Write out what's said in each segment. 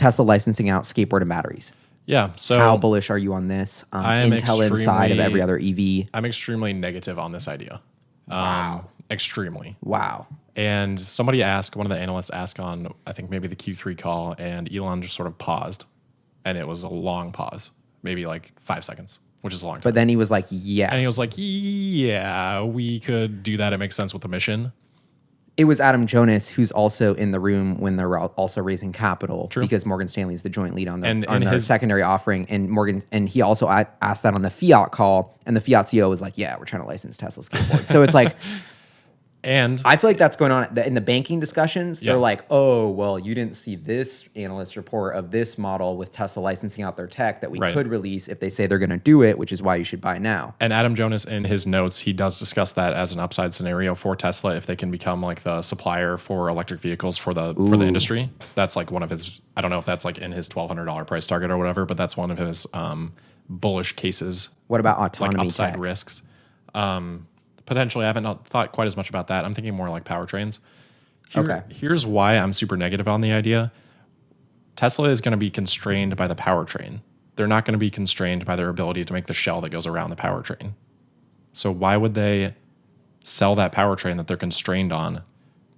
Tesla licensing out skateboard and batteries. Yeah. So how bullish are you on this? Intel inside of every other EV. I'm extremely negative on this idea. Wow. Extremely. Wow. And somebody asked, one of the analysts asked on, I think maybe the Q3 call, and Elon just sort of paused. And it was a long pause, maybe like 5 seconds, which is a long time. But then he was like, yeah. And he was like, yeah, we could do that. It makes sense with the mission. It was Adam Jonas, who's also in the room when they're also raising capital. True. Because Morgan Stanley is the joint lead on And their his secondary offering. And he also asked that on the Fiat call. And the Fiat CEO was like, yeah, we're trying to license Tesla skateboard. So it's like... And I feel like that's going on in the banking discussions. Yeah. They're like, oh, well, you didn't see this analyst report of this model with Tesla licensing out their tech that we Right. could release if they say they're going to do it, which is why you should buy now. And Adam Jonas, in his notes, he does discuss that as an upside scenario for Tesla if they can become like the supplier for electric vehicles for the industry. That's like one of his, I don't know if that's like in his $1,200 price target or whatever, but that's one of his bullish cases. What about autonomy like upside tech? risks? Potentially, I haven't thought quite as much about that. I'm thinking more like powertrains. Here's why I'm super negative on the idea. Tesla is going to be constrained by the powertrain. They're not going to be constrained by their ability to make the shell that goes around the powertrain. So why would they sell that powertrain that they're constrained on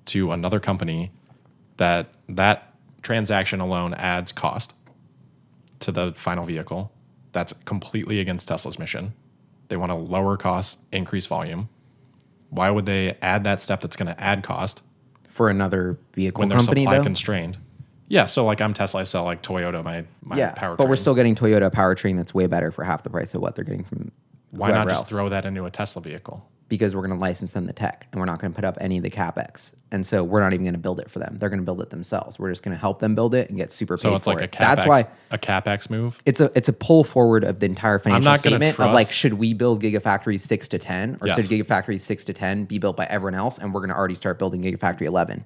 to another company that transaction alone adds cost to the final vehicle? That's completely against Tesla's mission. They want to lower costs, increase volume. Why would they add that step that's going to add cost For another vehicle when they're company, supply though? constrained? Yeah, so like I'm Tesla, I sell like Toyota my powertrain. But we're still getting Toyota powertrain that's way better for half the price of what they're getting from Why not whoever just else. throw that into a Tesla vehicle? Because we're going to license them the tech and we're not going to put up any of the CapEx. And so we're not even going to build it for them. They're going to build it themselves. We're just going to help them build it and get super paid So it's for like it. a That's CapEx why move. it's a pull forward of the entire financial not gonna statement of like, trust- should we build Gigafactory 6 to 10 or Yes. should Gigafactory 6 to 10 be built by everyone else and we're going to already start building Gigafactory 11?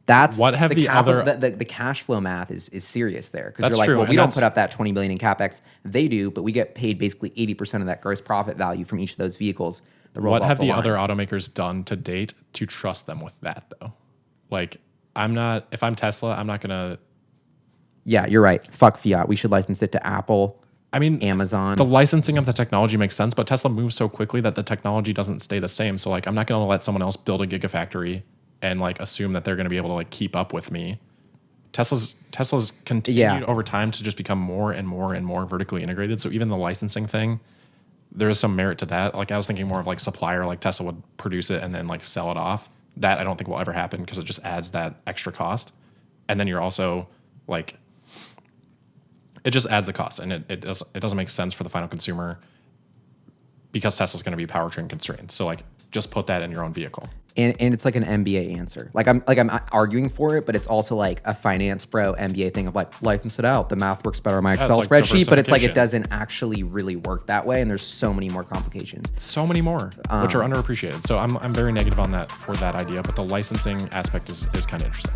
That's What have the cash flow math is serious there because That's you're like, true, well, and we don't that's- put up that 20 billion in capex. They do, but we get paid basically 80% of that gross profit value from each of those vehicles. that rolls What off have the line. other automakers done to date to trust them with that though? Like if I'm Tesla, I'm not going to. Yeah, you're right. Fuck Fiat. We should license it to Apple. I mean, Amazon. The licensing of the technology makes sense, but Tesla moves so quickly that the technology doesn't stay the same. So like, I'm not going to let someone else build a gigafactory and like assume that they're going to be able to like keep up with me. Tesla's continued over time to just become more and more and more vertically integrated. So even the licensing thing, there is some merit to that. Like I was thinking more of like supplier, like Tesla would produce it and then like sell it off. That I don't think will ever happen because it just adds that extra cost. And then you're also like, it just adds the cost and it doesn't make sense for the final consumer because Tesla's going to be powertrain constrained. So like just put that in your own vehicle. And it's like an MBA answer. Like I'm arguing for it, but it's also like a finance bro MBA thing of like license it out. The math works better on my Excel like spreadsheet, but it's like it diversification. doesn't actually really work that way. And there's so many more complications. So many more, which are underappreciated. So I'm very negative on that for that idea, but the licensing aspect is kind of interesting.